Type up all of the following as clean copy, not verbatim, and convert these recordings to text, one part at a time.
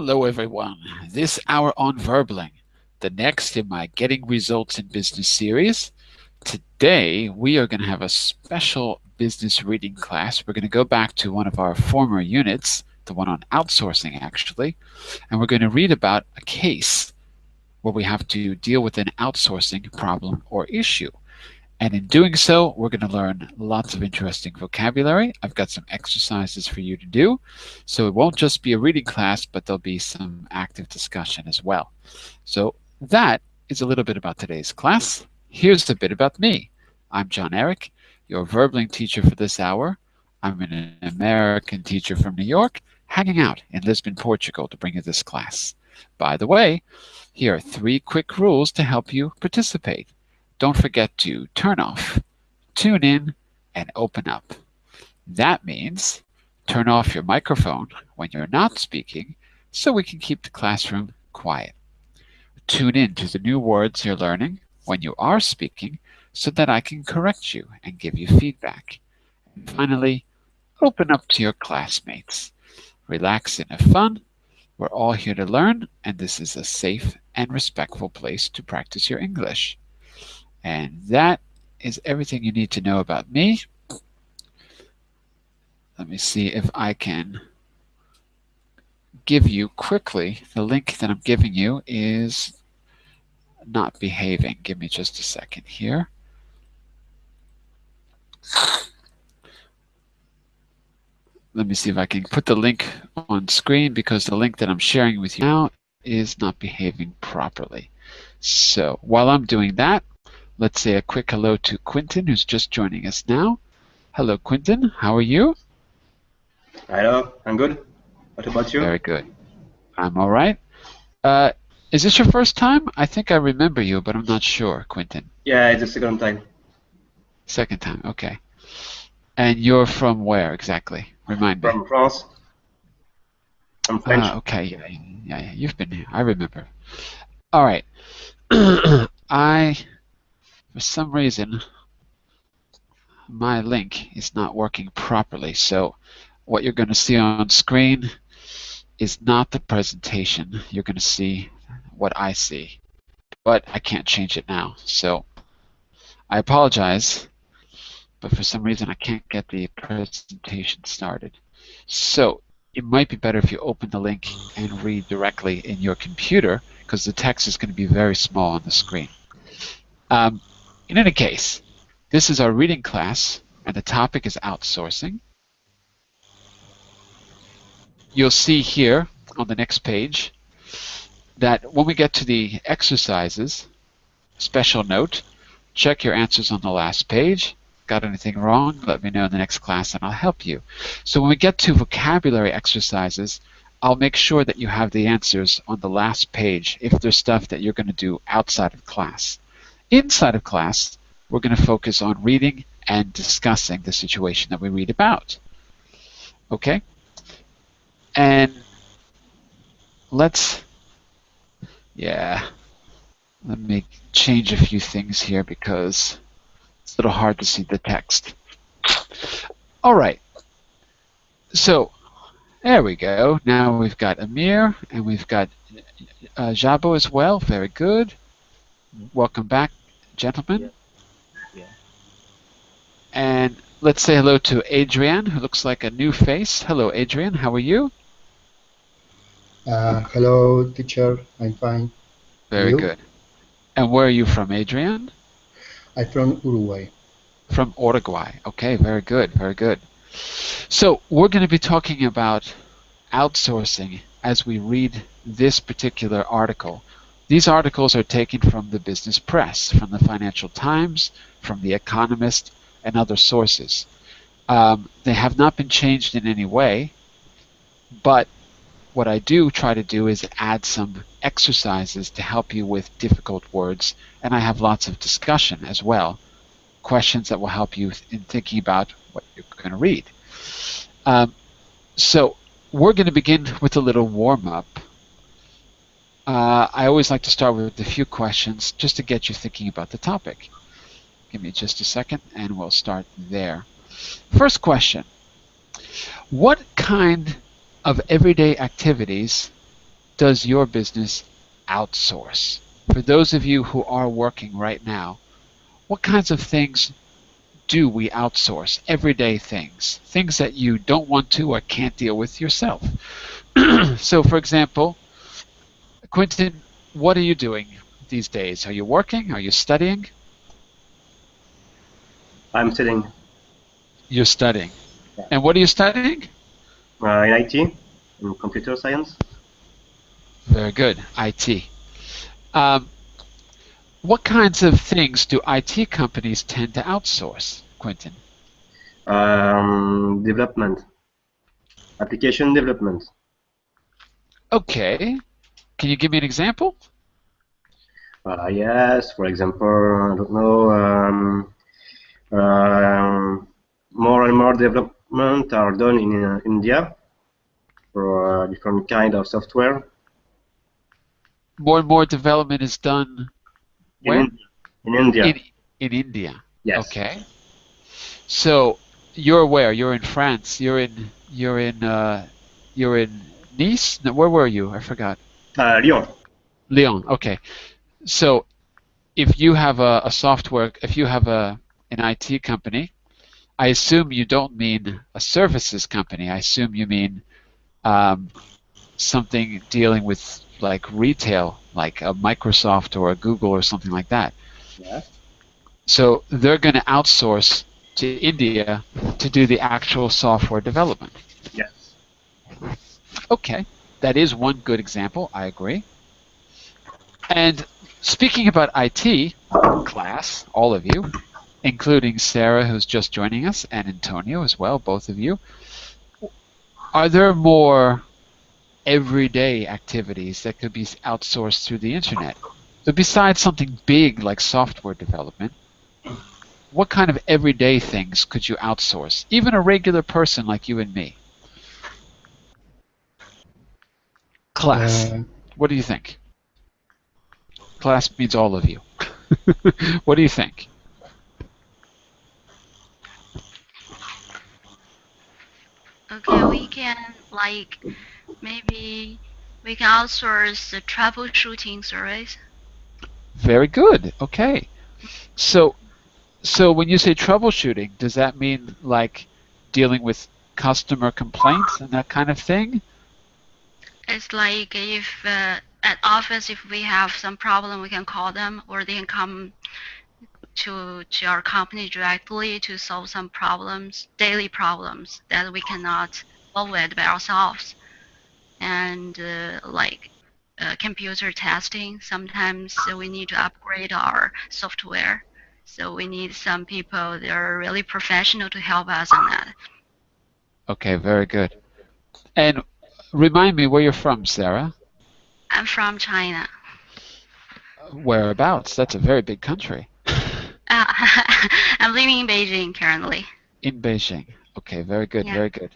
Hello everyone, this hour on Verbling, the next in my Getting Results in Business series. Today we are going to have a special business reading class. We're going to go back to one of our former units, the one on outsourcing actually, and we're going to read about a case where we have to deal with an outsourcing problem or issue. And in doing so, we're going to learn lots of interesting vocabulary. I've got some exercises for you to do. So it won't just be a reading class, but there'll be some active discussion as well. So that is a little bit about today's class. Here's a bit about me. I'm Jon-Eric, your Verbling teacher for this hour. I'm an American teacher from New York, hanging out in Lisbon, Portugal to bring you this class. By the way, here are 3 quick rules to help you participate. Don't forget to turn off, tune in, and open up. That means turn off your microphone when you're not speaking so we can keep the classroom quiet. Tune in to the new words you're learning when you are speaking so that I can correct you and give you feedback. And finally, open up to your classmates. Relax and have fun. We're all here to learn, and this is a safe and respectful place to practice your English. And that is everything you need to know about me. Let me see if I can give you quickly. The link that I'm giving you is not behaving. Give me just a second here. Let me see if I can put the link on screen because the link that I'm sharing with you now is not behaving properly. So while I'm doing that, let's say a quick hello to Quentin, who's just joining us now. Hello, Quentin. How are you? Hello, I'm good. What about you? Very good. I'm all right. Is this your first time? I think I remember you, but I'm not sure, Quentin. Yeah, it's the second time. Second time, okay. And you're from where exactly? Remind me. From France. I'm French. Okay, yeah, you've been here. I remember. All right. For some reason, my link is not working properly. So what you're going to see on screen is not the presentation. You're going to see what I see, but I can't change it now. So I apologize, but for some reason I can't get the presentation started. So it might be better if you open the link and read directly in your computer because the text is going to be very small on the screen. In any case, this is our reading class, and the topic is outsourcing. You'll see here on the next page that when we get to the exercises, special note, check your answers on the last page. Got anything wrong? Let me know in the next class and I'll help you. So when we get to vocabulary exercises, I'll make sure that you have the answers on the last page if there's stuff that you're going to do outside of class. Inside of class, we're going to focus on reading and discussing the situation that we read about. Okay? And let me change a few things here because it's a little hard to see the text. All right. So there we go. Now we've got Amir and we've got Jabo as well. Very good. Welcome back, gentlemen. Yeah. And let's say hello to Adrian, who looks like a new face. Hello, Adrian. How are you? Hello, teacher. I'm fine. Very good. And where are you from, Adrian? I'm from Uruguay. From Uruguay. Okay, very good, very good. So we're going to be talking about outsourcing as we read this particular article. These articles are taken from the business press, from the Financial Times, from The Economist, and other sources. They have not been changed in any way, but what I do try to do is add some exercises to help you with difficult words, and I have lots of discussion as well, questions that will help you in thinking about what you're going to read. So we're going to begin with a little warm-up. I always like to start with a few questions just to get you thinking about the topic. Give me just a second and we'll start there. First question. What kind of everyday activities does your business outsource? For those of you who are working right now, what kinds of things do we outsource? Everyday things, things that you don't want to or can't deal with yourself. So, for example, Quentin, what are you doing these days? Are you working? Are you studying? I'm studying You're studying. And what are you studying? in IT, in computer science. Very good, IT. Um, what kinds of things do IT companies tend to outsource, Quentin? Development, application development. Okay. Can you give me an example? Yes, for example, I don't know, more and more development are done in India for different kind of software. More and more development is done In where? India. In India. In India. Yes. Okay. So you're where? You're in France. You're in Nice? No, where were you? I forgot. Lyon. Lyon. Okay. So if you have a software, if you have an IT company, I assume you don't mean a services company. I assume you mean um, something dealing with like retail, like a Microsoft or a Google or something like that. Yes. So they're going to outsource to India to do the actual software development. Yes. Okay, that is one good example. I agree. And speaking about IT, class, all of you, including Sarah, who's just joining us, and Antonio as well, both of you, are there more everyday activities that could be outsourced through the internet? So besides something big like software development, what kind of everyday things could you outsource? Even a regular person like you and me. Class, Uh, what do you think? Class means all of you. What do you think? Okay, we can like maybe we can outsource the troubleshooting service. Very good. Okay. So so when you say troubleshooting, does that mean like dealing with customer complaints and that kind of thing? It's like if at office if we have some problem, we can call them, or they can come to our company directly to solve some problems, daily problems that we cannot solve it by ourselves. And like computer testing, sometimes we need to upgrade our software. So we need some people that are really professional to help us on that. Okay, very good. And remind me where you're from, Sarah. I'm from China. Whereabouts? That's a very big country. Uh, I'm living in Beijing currently. In Beijing. Okay, very good, Yeah. very good.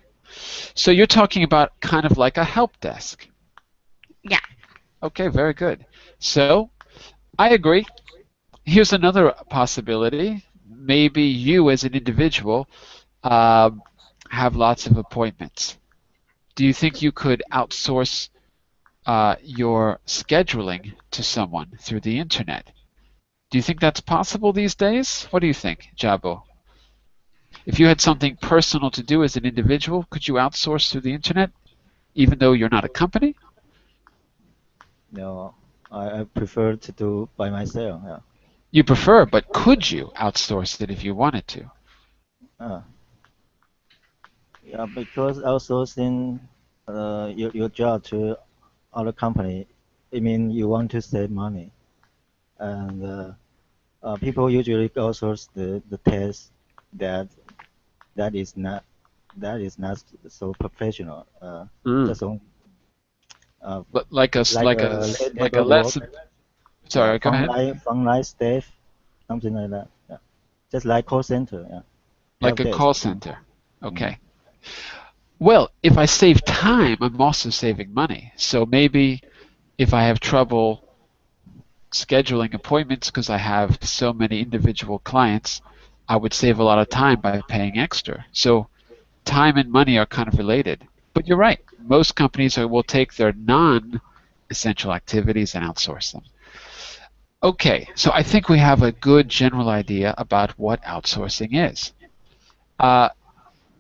So you're talking about kind of like a help desk. Yeah. Okay, very good. So I agree. Here's another possibility. Maybe you as an individual um, have lots of appointments. Do you think you could outsource your scheduling to someone through the internet? Do you think that's possible these days? What do you think, Jabo? If you had something personal to do as an individual, could you outsource through the internet, even though you're not a company? No, I prefer to do by myself. Yeah. You prefer, but could you outsource it if you wanted to? Uh, yeah, because outsourcing your job to other company, it means you want to save money, and people usually outsource the test that that is not that is not so professional. Just on, uh, Like a like like a labor work, lesson. yeah, Sorry, go ahead. frontline staff, something like that. Yeah, just like call center. Yeah, Like help a desk. call center. Mm. Okay. Well, if I save time, I'm also saving money. So maybe if I have trouble scheduling appointments because I have so many individual clients, I would save a lot of time by paying extra. So time and money are kind of related. But you're right. Most companies will take their essential activities and outsource them. Okay, so I think we have a good general idea about what outsourcing is.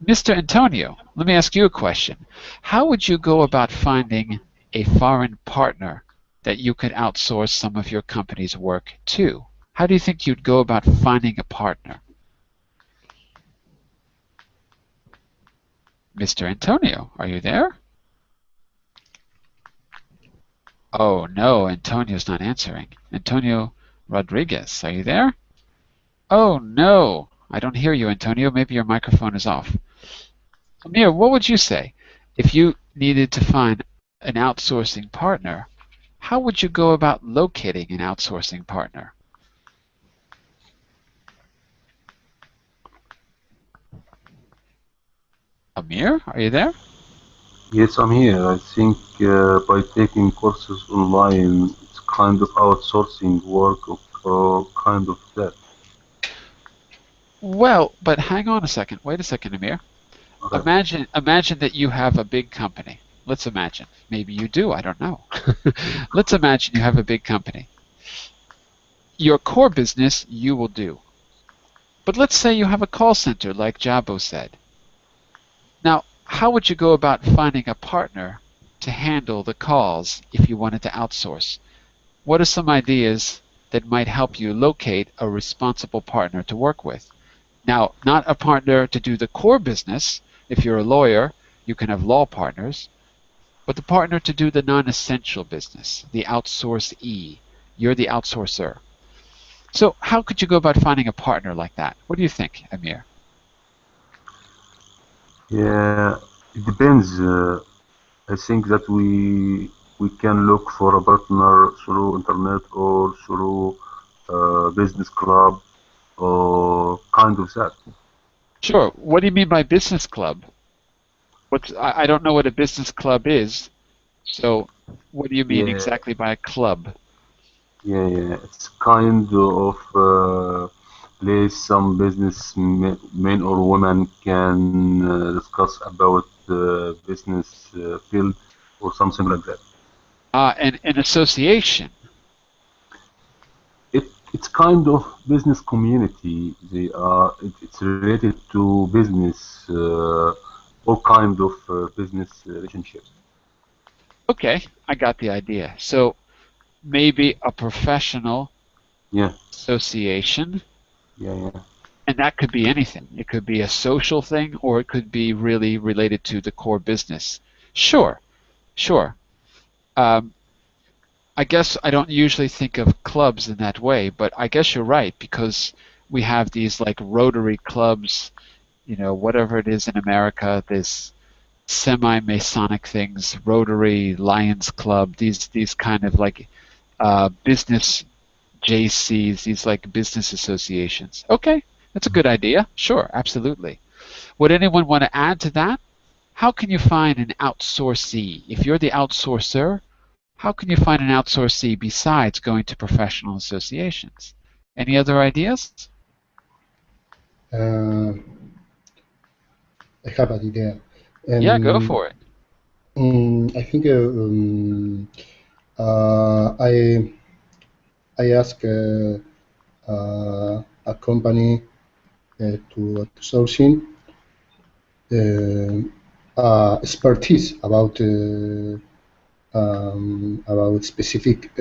Mr. Antonio, let me ask you a question. How would you go about finding a foreign partner that you could outsource some of your company's work to? How do you think you'd go about finding a partner? Mr. Antonio, are you there? Oh no, Antonio's not answering. Antonio Rodriguez, are you there? Oh no, I don't hear you, Antonio. Maybe your microphone is off. Amir, what would you say if you needed to find an outsourcing partner? How would you go about locating an outsourcing partner? Amir, are you there? Yes, I'm here. I think by taking courses online, it's kind of outsourcing work or kind of that. Well, but hang on a second. Wait a second, Amir. Okay. Imagine that you have a big company. Let's imagine. Maybe you do, I don't know. Let's imagine you have a big company. Your core business you will do. But let's say you have a call center like Jabo said. Now, how would you go about finding a partner to handle the calls if you wanted to outsource? What are some ideas that might help you locate a responsible partner to work with? Now, not a partner to do the core business. If you're a lawyer, you can have law partners, but the partner to do the non-essential business, the outsourcee. You're the outsourcer. So how could you go about finding a partner like that? What do you think, Amir? Yeah, it depends. I think that we can look for a partner through internet or through business club or kind of that. Sure. What do you mean by business club? I don't know what a business club is. So what do you mean Yeah, exactly by a club? yeah. It's kind of place some business men or women can discuss about business field or something like that. And an association. It's kind of business community. It's related to business, all kind of business relationships. Okay, I got the idea. So maybe a professional Yeah, association, yeah. and that could be anything. It could be a social thing, or it could be really related to the core business. Sure, sure. Um, I guess I don't usually think of clubs in that way, but I guess you're right because we have these like Rotary clubs, whatever it is in America, this semi-Masonic things, Rotary, Lions Club, these kind of like business JCs, these like business associations. Okay, that's a good idea. Sure, absolutely. Would anyone want to add to that? How can you find an outsourcee? If you're the outsourcer, how can you find an outsourcee besides going to professional associations? Any other ideas? Uh, I have an idea. Yeah, go for it. I think I ask a company to outsourcing expertise about specific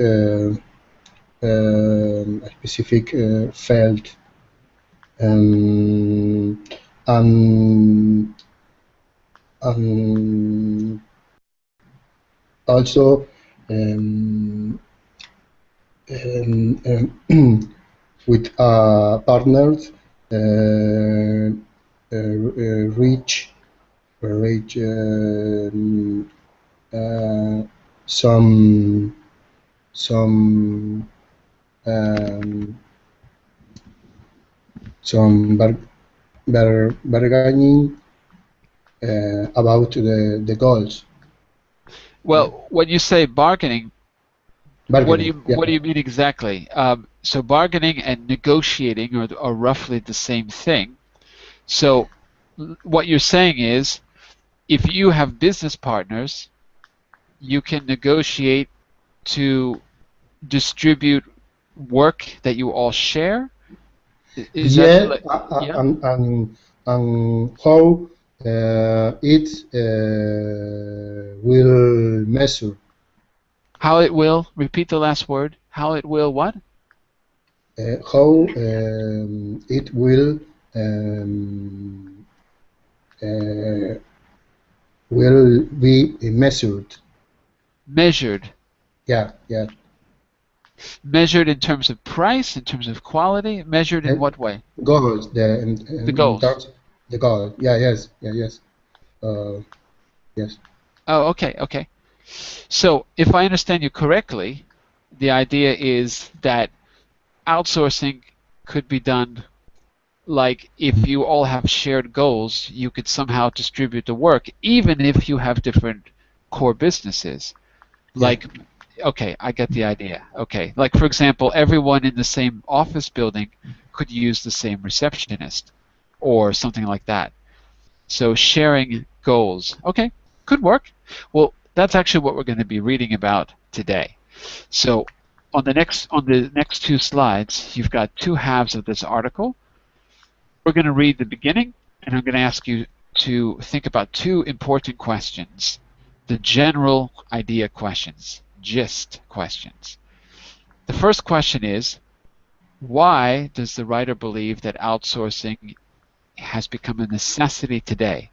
field, um, and and also um, with partners reach uh, some some um, some bargaining about the goals. Well, when you say bargaining, Bargaining, yeah. what do you mean exactly? So bargaining and negotiating are roughly the same thing. So what you're saying is if you have business partners, you can negotiate to distribute work that you all share? Is that Yeah, like, yeah? and how it will measure. How it will, repeat the last word, how it will what? How it um, uh, will be measured. Measured. Yeah, yeah. Measured in terms of price, in terms of quality, measured in what way? Goals, The in goals. terms the goal. Yeah, yes, yeah, yes, yes. Oh, okay, okay. So if I understand you correctly, the idea is that outsourcing could be done like if you all have shared goals, you could somehow distribute the work, even if you have different core businesses. Yeah, Like, okay, I get the idea. Okay, like for example, everyone in the same office building could use the same receptionist or something like that. So sharing goals. Okay, could work. Well, that's actually what we're going to be reading about today. So on the next two slides, you've got two halves of this article. We're going to read the beginning, and I'm going to ask you to think about two important questions. The general idea questions, gist questions. The first question is, why does the writer believe that outsourcing has become a necessity today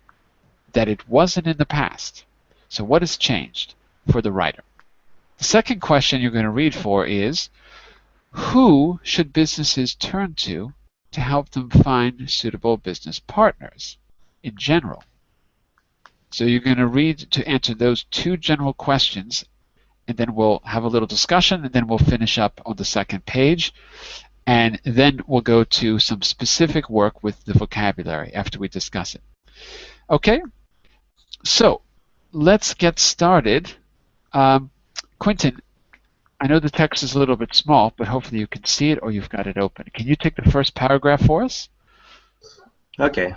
that it wasn't in the past? So what has changed for the writer? The second question you're going to read for is, who should businesses turn to help them find suitable business partners in general? So you're going to read to answer those two general questions, and then we'll have a little discussion, and then we'll finish up on the second page, and then we'll go to some specific work with the vocabulary after we discuss it. Okay, so let's get started. Quentin, I know the text is a little bit small, but hopefully you can see it or you've got it open. Can you take the first paragraph for us? Okay.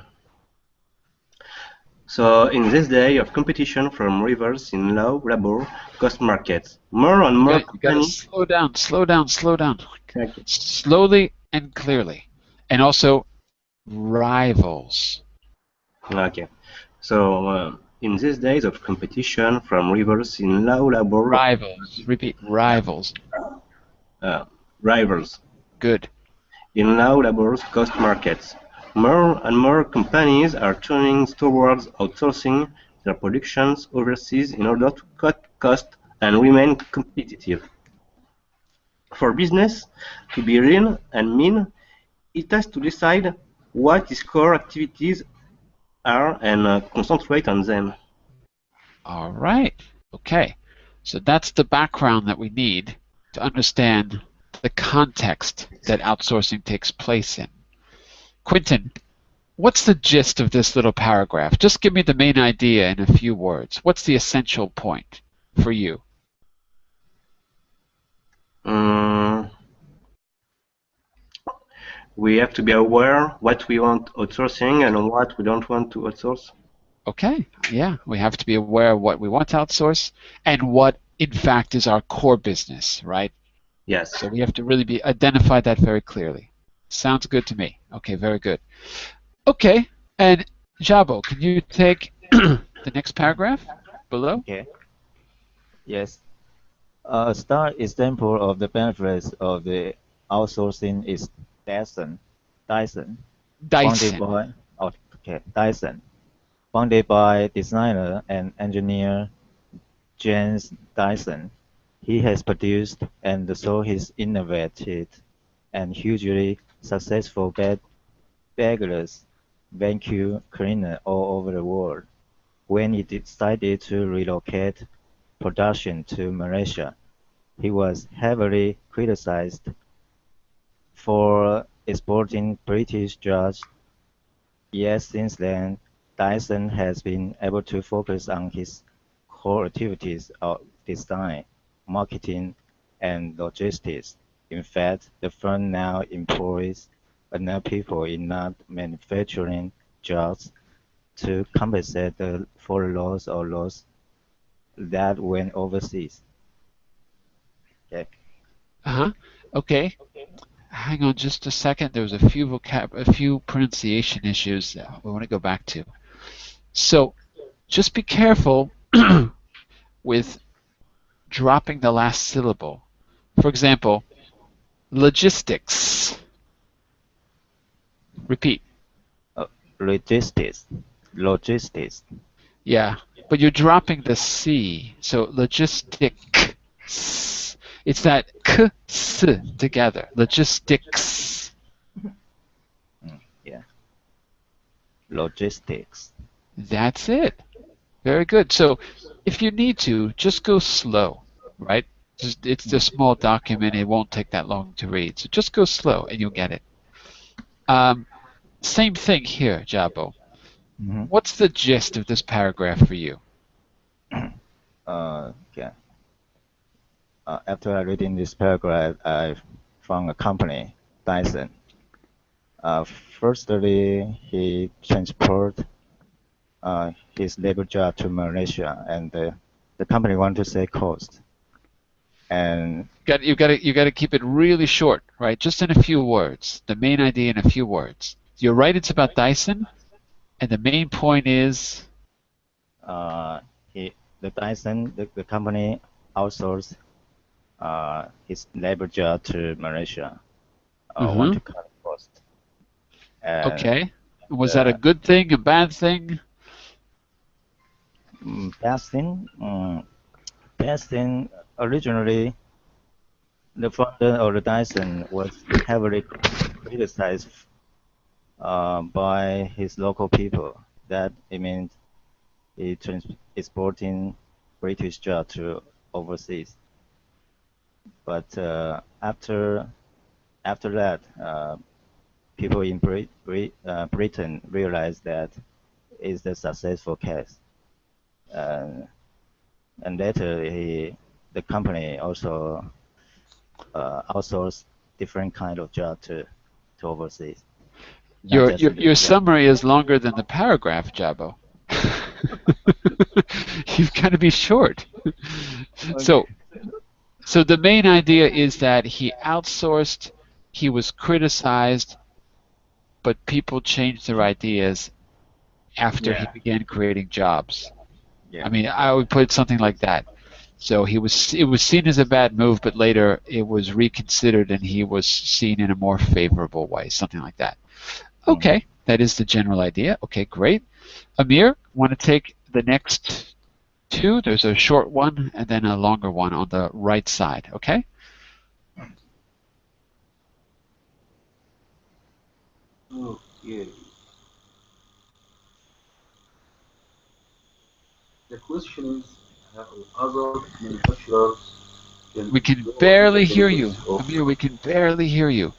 So, in this day of competition from rivers in low labor cost markets, more and more You gotta companies. slow down, slow down, slow down. Okay. Slowly and clearly. And also rivals. Okay. So, in these days of competition from rivers in low labor Rivals. Repeat, rivals. uh, rivals Good. in low labor cost markets, more and more companies are turning towards outsourcing their productions overseas in order to cut costs and remain competitive. For business to be real and mean, it has to decide what its core activities are and concentrate on them. All right. Okay. So that's the background that we need to understand the context that outsourcing takes place in. Quentin, what's the gist of this little paragraph? Just give me the main idea in a few words. What's the essential point for you? Um, we have to be aware what we want outsourcing and what we don't want to outsource. Okay, yeah, we have to be aware of what we want to outsource and what, in fact, is our core business, right? Yes. So we have to really be identify that very clearly. Sounds good to me. Okay, very good. Okay, and Jabo, can you take the next paragraph below? Okay. Yes. A star example of the benefits of the outsourcing is Dyson. Dyson, founded Dyson. by Dyson, founded by designer and engineer James Dyson. He has produced and sold his innovative and hugely successful bagless vacuum cleaner all over the world. When he decided to relocate production to Malaysia, he was heavily criticized for exporting British jars. Yet since then, Dyson has been able to focus on his core activities of design, marketing, and logistics. In fact, the firm now employs enough people in non-manufacturing jobs to compensate for the loss of loss that went overseas. Uh-huh. Okay. Hang on just a second. There was a few pronunciation issues that we want to go back to. So just be careful with dropping the last syllable. For example, logistics. Repeat. Logistics. Logistics. Yeah, but you're dropping the C. So logistics. It's that k s together. Logistics. Yeah. Logistics. That's it. Very good. So if you need to, just go slow, right? It's a small document. It won't take that long to read. So just go slow and you'll get it. Um, Same thing here, Jabo. Mm-hmm. What's the gist of this paragraph for you? Yeah. After I reading this paragraph, I found a company, Dyson. Firstly, he transport his labor job to Malaysia, and the company want to save cost. And You got to keep it really short, right? Just in a few words. The main idea in a few words. You're right. It's about Dyson, and the main point is the Dyson, the company outsourced his labor job to Malaysia. Want to cut cost. And okay. Was that a good thing, a bad thing? Best thing, originally, the founder of the Dyson was heavily criticized by his local people. That it means he exporting British job to overseas. But after that, people in Britain realized that it's a successful case. And later, the company also outsourced different kind of job to overseas. Your summary is longer than the paragraph, Jabo. You've got to be short. So the main idea is that he outsourced, he was criticized, but people changed their ideas after he began creating jobs. Yeah. I mean, I would put something like that. So it was seen as a bad move, but later it was reconsidered and he was seen in a more favorable way, something like that. Okay, that is the general idea. Okay, great. Amir, want to take the next two? There's a short one and then a longer one on the right side, okay? Okay. The question is how other manufacturers can We can enjoy the barely hear you. benefits of. Amir, we can barely hear you.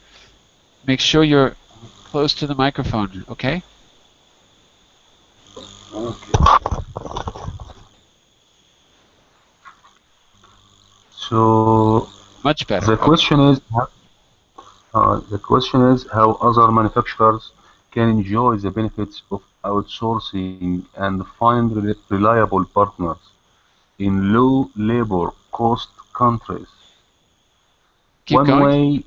Make sure you're close to the microphone, okay? Okay. So Much better. the question is how other manufacturers can enjoy the benefits of outsourcing and find reliable partners in low labor cost countries. Keep going.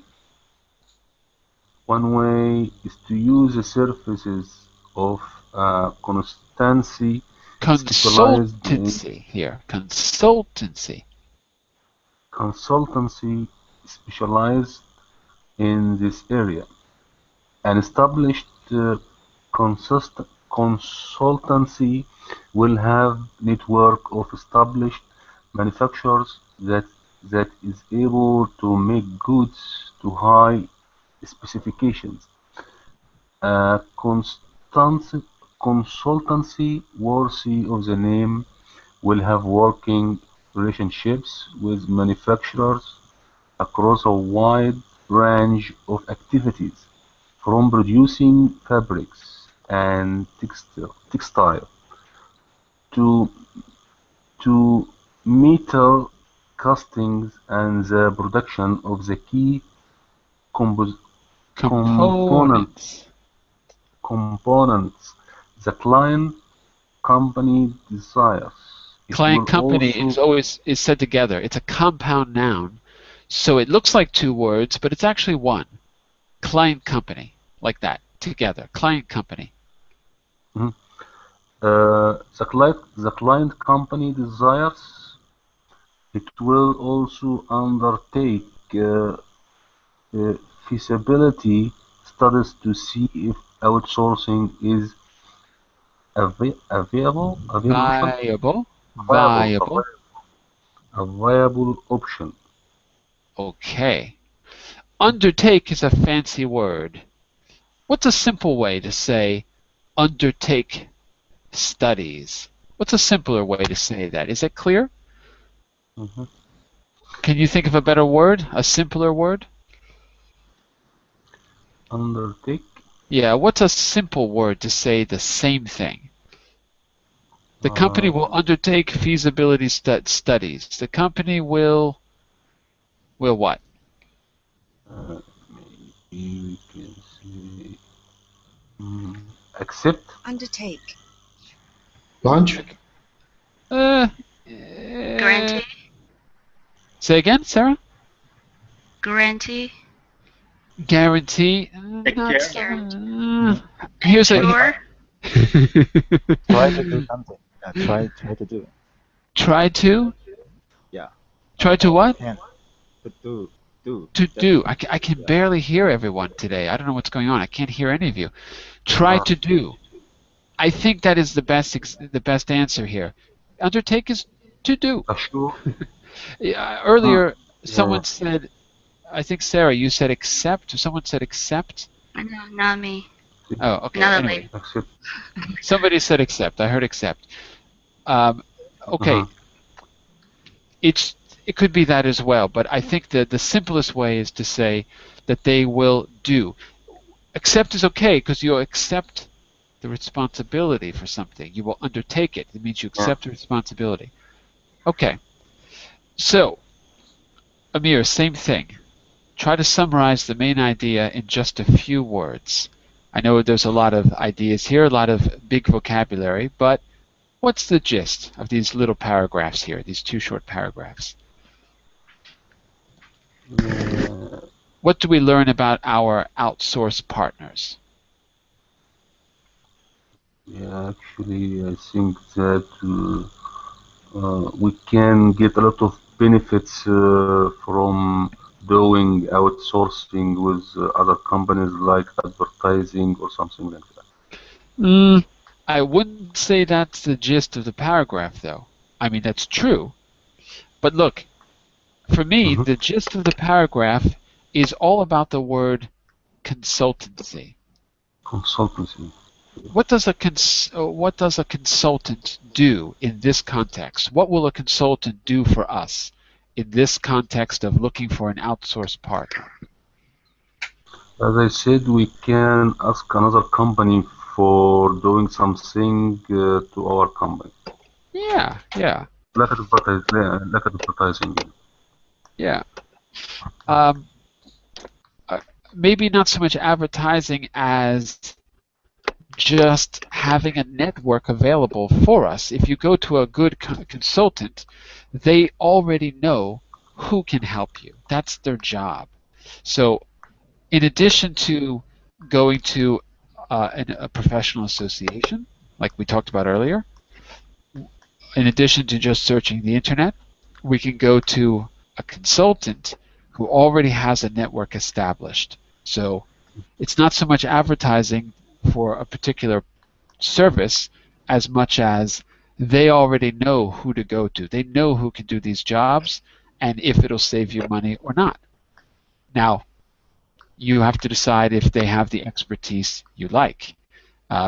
One way is to use the services of Consultancy here. consultancy specialized in this area. An established consultancy will have network of established manufacturers that is able to make goods to high specifications. A consultancy worthy of the name will have working relationships with manufacturers across a wide range of activities, from producing fabrics and textile to metal castings and the production of the key Components. components the client company desires. It Client will company also is always said together. It's a compound noun. So it looks like two words, but it's actually one. Client company, like that, together. Client company. Mhm. The client company desires it will also undertake uh, feasibility studies to see if outsourcing is available option, Viable. viable, Viable. a viable option. Okay. Undertake is a fancy word. What's a simple way to say undertake studies? What's a simpler way to say that? Is it clear? Mhm. Can you think of a better word? A simpler word? Undertake. Yeah, what's a simple word to say the same thing? The company will Uh, undertake feasibility studies. The company will what? Maybe we can say accept. Undertake. Launch. Uh, Guarantee. say again, Sarah? Guarantee. Guarantee? Take Not. care. Uh, here's a. Ensure. Try to do something. Try to do. Try to? Yeah. Try to Or what? can to do. To That's do. I can yeah. barely hear everyone today. I don't know what's going on. I can't hear any of you. Try Uh, to do. I think that is the best answer here. Undertake is to do. assure. Yeah, Uh, earlier, yeah, someone said, I think Sarah, you said accept, or someone said accept. No, not me. Oh, okay. Another Anyway, lady. accept. somebody said accept. I heard accept. Um, Uh-huh. okay, it's it could be that as well, but I think that the simplest way is to say that they will do. Accept is okay because you accept the responsibility for something. You will undertake it. It means you Yeah. accept the responsibility. Okay, so Amir, same thing. Try to summarize the main idea in just a few words. I know there's a lot of ideas here, a lot of big vocabulary, but what's the gist of these little paragraphs here, these two short paragraphs? Uh, What do we learn about our outsourced partners? yeah, actually, I think that we can get a lot of benefits from doing outsourcing with other companies like advertising or something like that. Mm, I wouldn't say that's the gist of the paragraph, though. I mean, that's true. But look, for me, Hmm. the gist of the paragraph is all about the word consultancy. Consultancy. What does a consultant do in this context? What will a consultant do for us in this context of looking for an outsourced partner? As I said, we can ask another company for doing something to our company, Yeah, yeah, like advertising. yeah. Um, uh, Maybe not so much advertising as just having a network available for us. If you go to a good consultant, they already know who can help you. That's their job. So in addition to going to a professional association, like we talked about earlier, in addition to just searching the internet, we can go to a consultant who already has a network established. So it's not so much advertising for a particular service as much as they already know who to go to. They know who can do these jobs and if it'll save you money or not. Now, you have to decide if they have the expertise you like.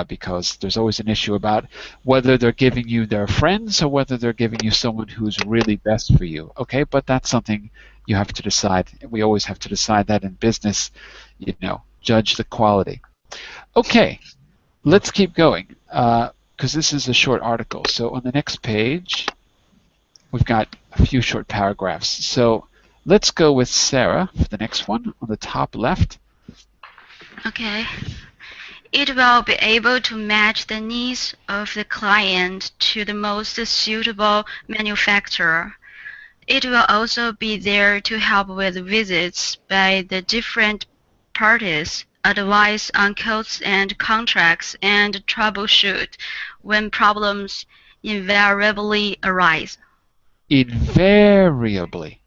Because there's always an issue about whether they're giving you their friends or whether they're giving you someone who's really best for you. Okay, but that's something you have to decide. We always have to decide that in business, judge the quality. Okay, let's keep going because this is a short article. So on the next page, we've got a few short paragraphs. So let's go with Sarah for the next one on the top left. Okay. It will be able to match the needs of the client to the most suitable manufacturer. It will also be there to help with visits by the different parties, advise on codes and contracts, and troubleshoot when problems invariably arise. Invariably.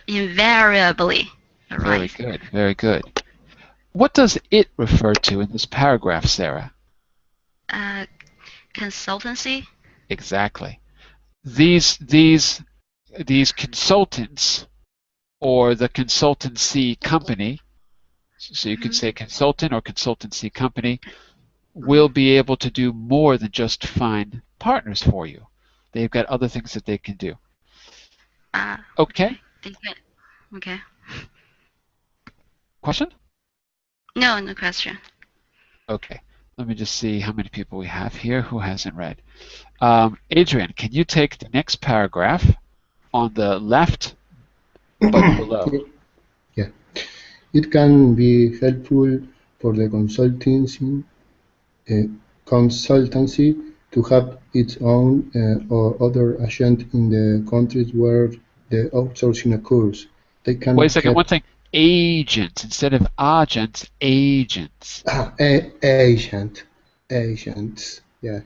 Invariably Very arise. good, very good. What does it refer to in this paragraph, Sarah? Consultancy. Exactly. These consultants or the consultancy company, so you could say consultant or consultancy company, will be able to do more than just find partners for you. They've got other things that they can do. Okay. Okay. Question? No, no question. Okay. Let me just see how many people we have here who hasn't read. Adrian, can you take the next paragraph on the left but below? Yeah. It can be helpful for the consultancy to have its own or other agent in the countries where the outsourcing occurs. They can Wait a second, keep one thing. Agents instead of agents, agents. agents, yeah,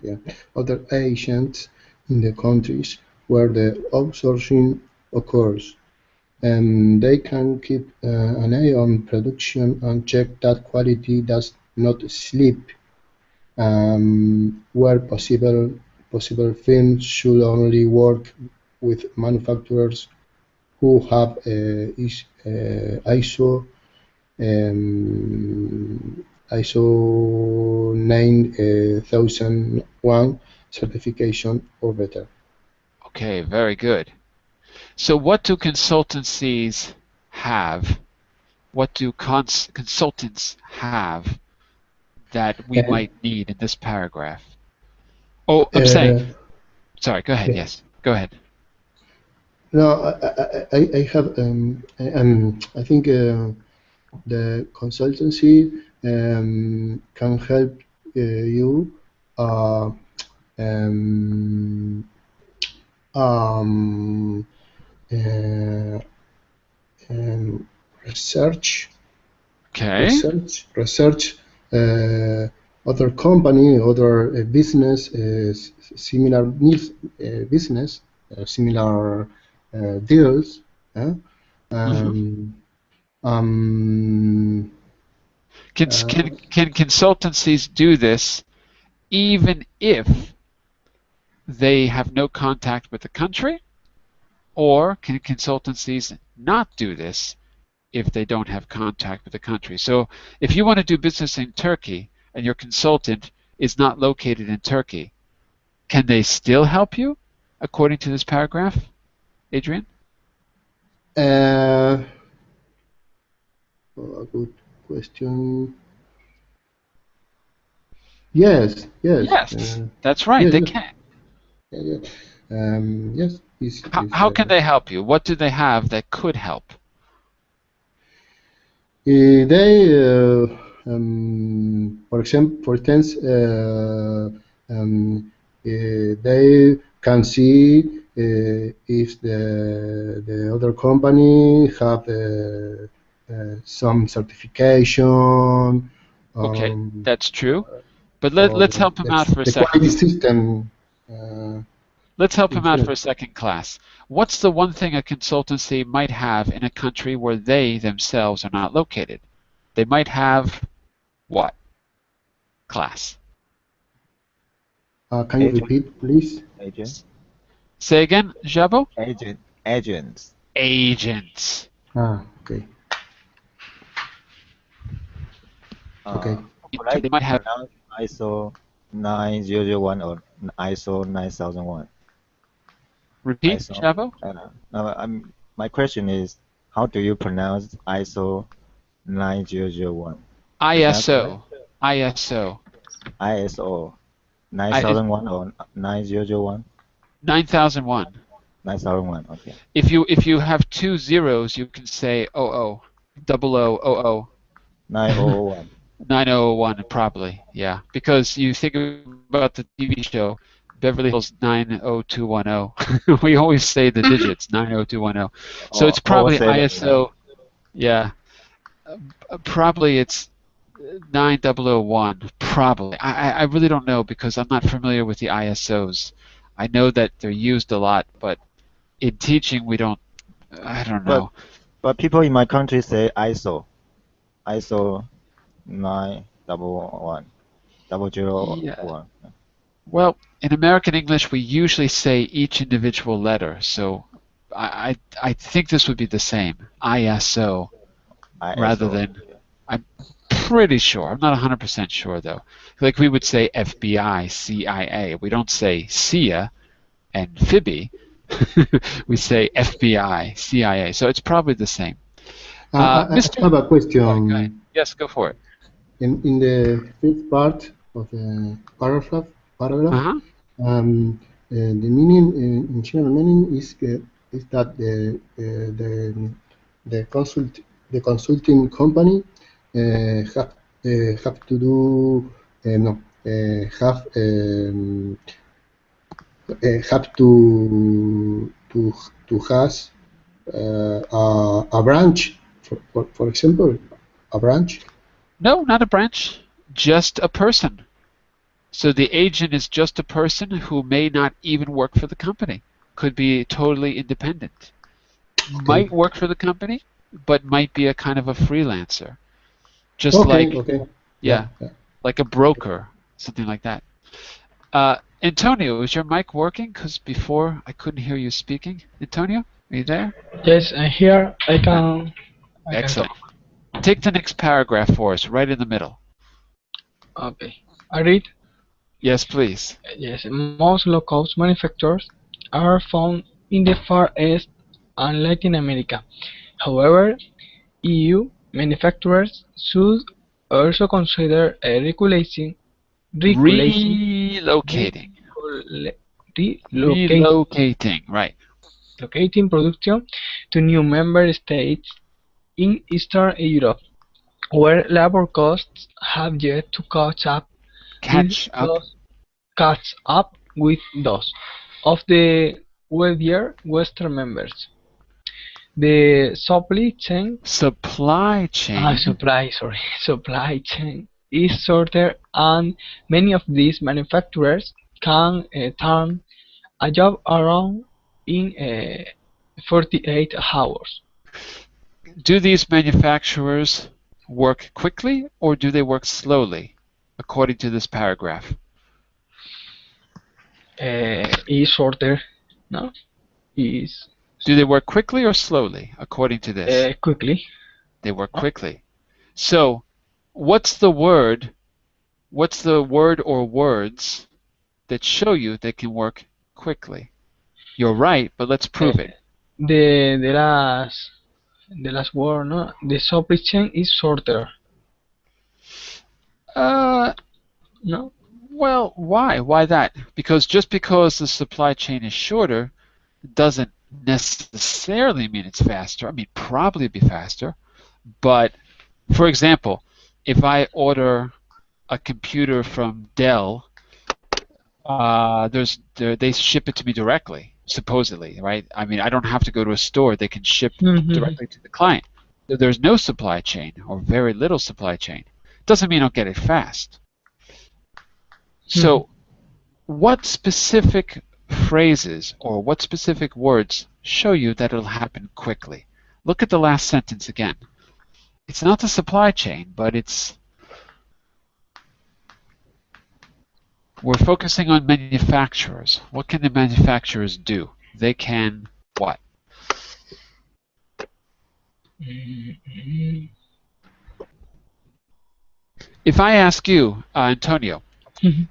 other agents in the countries where the outsourcing occurs. And they can keep an eye on production and check that quality does not slip. Where possible, firms should only work with manufacturers who have ISO 9001 certification or better. Okay, very good. So what do consultancies have? What do consultants have that we And might need in this paragraph? Oh, I'm saying, sorry, go ahead. yeah. Yes, go ahead. No, I have I think the consultancy can help you uh, um, um, uh, um, research Okay. research other company, other business, similar needs, business, similar deals. Um, um, Can consultancies do this even if they have no contact with the country? Or can consultancies not do this if they don't have contact with the country? So if you want to do business in Turkey and your consultant is not located in Turkey, can they still help you according to this paragraph, Adrian? a good question. Yes, Yes, that's right. yeah, They can. yeah. Yes, How can they help you? What do they have that could help? for example, for instance, they can see if the other company have some certification. Okay, Um, that's true. But or let's help him out for a the quality second. system. Let's help him out Insurance. for a second class. What's the one thing a consultancy might have in a country where they themselves are not located? They might have what? Class. Can you repeat, please? Agent. Say again, Jabo? Agents. Agents. Okay. Okay. So they might have. Pronounce ISO 9001 or ISO 9001. Repeat, ISO. Jabo? No, my question is, how do you pronounce ISO 9001? ISO. ISO. ISO 9001 or 9001? 9001. 9001. Okay. If you have two zeros, you can say 00, 0000. 9001. 901 probably, yeah. Because you think about the TV show Beverly Hills 90210. We always say the digits 90210. So it's Or probably 7, yeah. ISO. Yeah, probably it's 9001. Probably. I really don't know because I'm not familiar with the ISOs. I know that they're used a lot, but in teaching we don't. I don't But know. but people in my country say ISO 911 Yeah. 001. Well, in American English, we usually say each individual letter, so I think this would be the same, ISO, rather ISO. than, I'm pretty sure, I'm not 100% sure though. Like we would say FBI, CIA. We don't say CIA and Phoebe. We say FBI, CIA. So it's probably the same. I Mr. have a Go ahead. question. Yes, go for it. In the fifth part of the paragraph, Uh-huh. the meaning, in general meaning, is that the consulting company have to do no have to has a branch, for example, a branch. No, not a branch, just a person. So the agent is just a person who may not even work for the company. Could be totally independent. Okay. Might work for the company, but might be a kind of a freelancer. Just Okay. like, Okay. Yeah. yeah, Yeah. like a broker, something like that. Antonio, is your mic working? Because before I couldn't hear you speaking. Antonio, are you there? Yes, and here Ah, I can excellent. talk. Take the next paragraph for us, right in the middle. Okay. I read. Yes, please. Yes, most low-cost manufacturers are found in the Far East and Latin America. However, EU manufacturers should also consider regulating, Relocating. recole- relocate, Relocating, right. locating production to new member states in Eastern Europe, where labor costs have yet to with Catch up. those catch up with those of the wealthier Western members. The Supply chain. supply chain is shorter, and many of these manufacturers can turn a job around in 48 hours. Do these manufacturers work quickly or do they work slowly, according to this paragraph? Is shorter, no? Is Do they work quickly or slowly, according to this? quickly. They work quickly. So, what's the word or words that show you they can work quickly? You're right, but let's Uh, prove it. the last word, no? The supply chain is shorter, Uh, no? well, why? Why that? Because just because the supply chain is shorter doesn't necessarily mean it's faster. I mean, probably be faster. But, for example, if I order a computer from Dell, they ship it to me directly, supposedly, right? I mean, I don't have to go to a store. They can ship Mhm. directly to the client. There's no supply chain or very little supply chain. Doesn't mean I'll get it fast. So, what specific phrases or what specific words show you that it'll happen quickly? Look at the last sentence again. It's not the supply chain, but we're focusing on manufacturers. What can the manufacturers do? They can what? Mhm. If I ask you, Antonio, Mhm.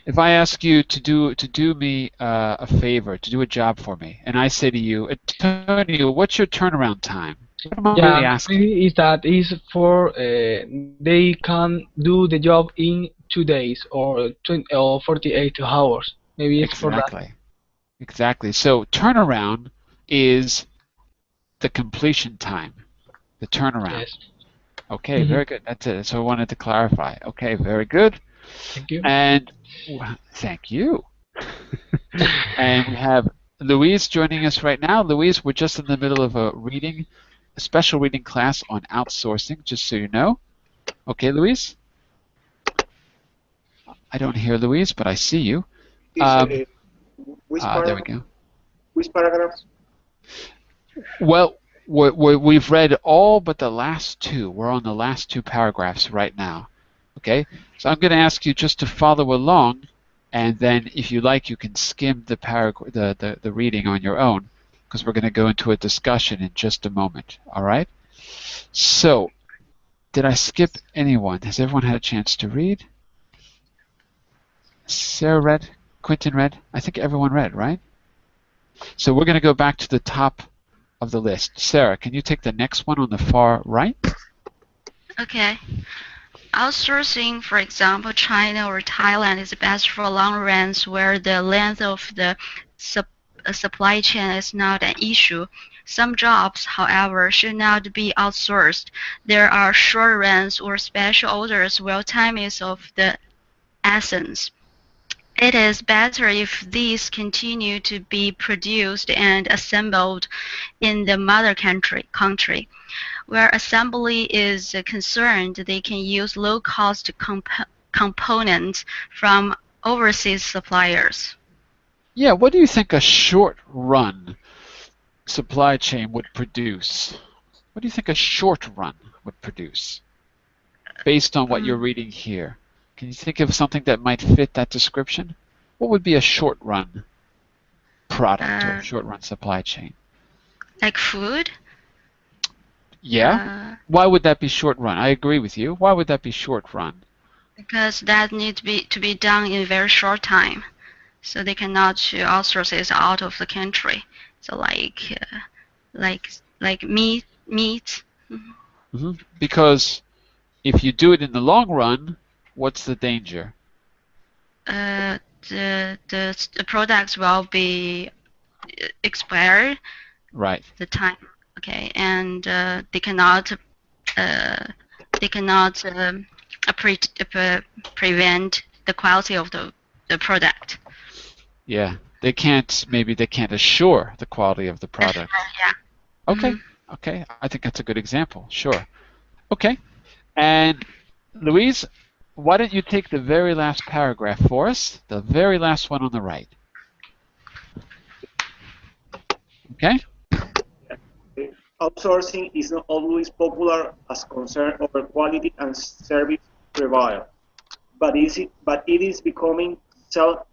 if I ask you to do me a favor, to do a job for me, and I say to you, Antonio, what's your turnaround time? What am I Yeah, asking? maybe is that is for they can do the job in 2 days or 20 or 48 hours. Maybe it's for that. Exactly. Exactly. So turnaround is the completion time, the turnaround. Yes. Okay, very good. That's it. So I wanted to clarify. Okay, very good. Thank you. And thank you. And we have Louise joining us right now. Louise, we're just in the middle of a special reading class on outsourcing, just so you know. Okay, Louise? I don't hear Louise, but I see you. There we go. Which paragraph? Well, we've read all but the last two. We're on the last two paragraphs right now. Okay, so I'm going to ask you just to follow along, and then if you like, you can skim the reading on your own, because we're going to go into a discussion in just a moment. All right. So, did I skip anyone? Has everyone had a chance to read? Sarah read. Quentin read. I think everyone read, right? So we're going to go back to the top of the list. Sarah, can you take the next one on the far right? Okay. Outsourcing, for example, China or Thailand is best for long runs where the length of the supply chain is not an issue. Some jobs, however, should not be outsourced. There are short runs or special orders where time is of the essence. It is better if these continue to be produced and assembled in the mother country. Where assembly is concerned, they can use low-cost components from overseas suppliers. Yeah, what do you think a short-run supply chain would produce? What do you think a short run would produce based on what you're reading here? Can you think of something that might fit that description? What would be a short-run product or short-run supply chain? Like food? Yeah. Why would that be short-run? I agree with you. Why would that be short-run? Because that needs to be done in a very short time, so they cannot outsource it out of the country. So like meat. Mm-hmm. Because if you do it in the long run, what's the danger? The products will be expired. Right. The time. Okay, and they cannot prevent the quality of the product. Yeah, maybe they can't assure the quality of the product. Yeah. Okay. Okay, I think that's a good example. Sure. Okay, and Louise, why don't you take the very last paragraph for us, the very last one on the right. Okay? Outsourcing is not always popular as concern over quality and service prevail, but it is becoming self-evident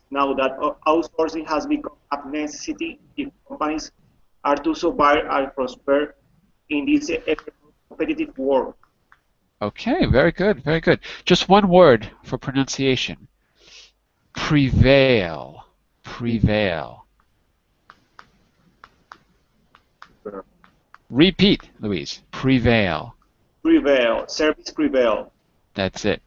now that outsourcing has become a necessity if companies are to survive and prosper in this competitive world. Okay, very good, very good. Just one word for pronunciation. Prevail. Prevail. Repeat, Louise. Prevail. Prevail. Service prevail. That's it.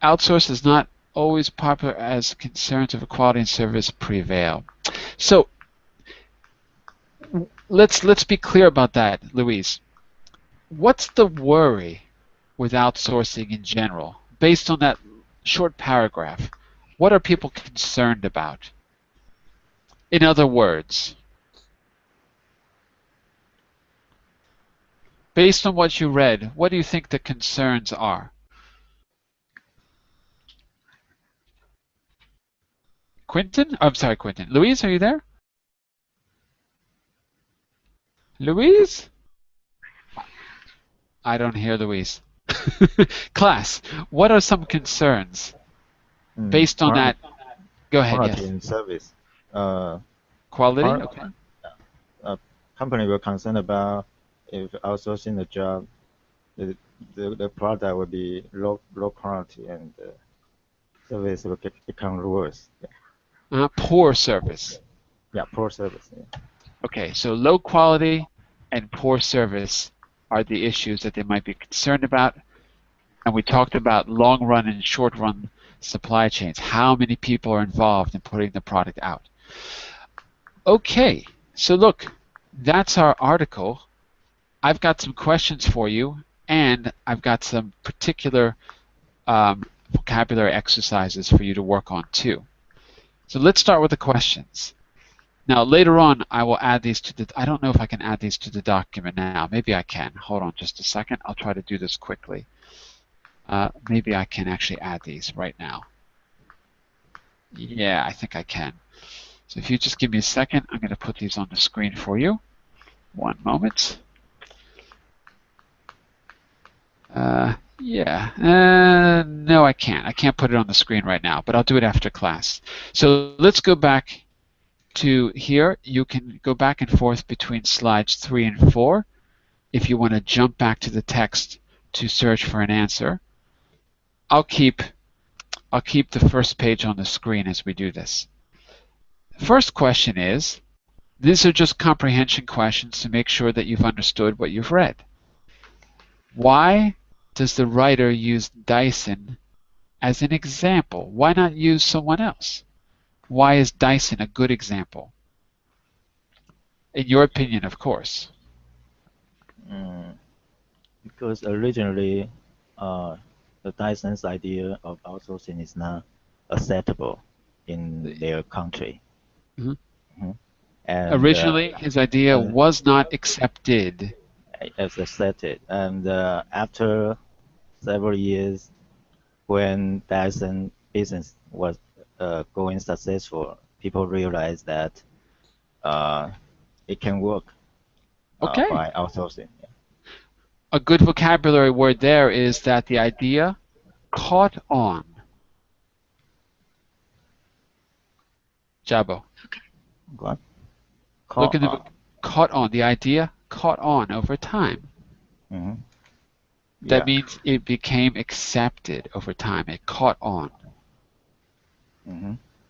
Outsource is not always popular as concerns of quality and service prevail. So let's be clear about that, Louise. What's the worry with outsourcing in general? Based on that short paragraph, what are people concerned about? In other words, based on what you read, what do you think the concerns are? Quentin? I'm sorry, Quentin. Louise, are you there? Louise? I don't hear Louise. Class, what are some concerns based on that? Go ahead, quality yes. and service. Quality? Okay. Company will concern about if outsourcing the job, the product will be low quality and service will become worse. Yeah. Poor service. Yeah, poor service. Yeah. Okay, so low quality and poor service are the issues that they might be concerned about. And we talked about long run and short run supply chains. How many people are involved in putting the product out? Okay, so look, that's our article. I've got some questions for you, and I've got some particular vocabulary exercises for you to work on too. So let's start with the questions. Now later on I will add these to the, I don't know if I can add these to the document now. Maybe I can. Hold on just a second. I'll try to do this quickly. Maybe I can actually add these right now. Yeah, I think I can. So if you just give me a second, I'm going to put these on the screen for you. One moment. No, I can't. I can't put it on the screen right now, but I'll do it after class. So let's go back to here. You can go back and forth between slides 3 and 4 if you want to jump back to the text to search for an answer. I'll keep the first page on the screen as we do this. First question is, these are just comprehension questions to make sure that you've understood what you've read. Why does the writer use Dyson as an example? Why not use someone else? Why is Dyson a good example? In your opinion, of course. Because originally, the Dyson's idea of outsourcing is not acceptable in their country. And, originally, his idea was not accepted. As accepted, and after several years, when Dyson business was going successful, people realized that it can work by outsourcing. Yeah. A good vocabulary word there is that the idea caught on. Jabo. Okay. What? Look at the caught on. The idea caught on over time. That means it became accepted over time. It caught on.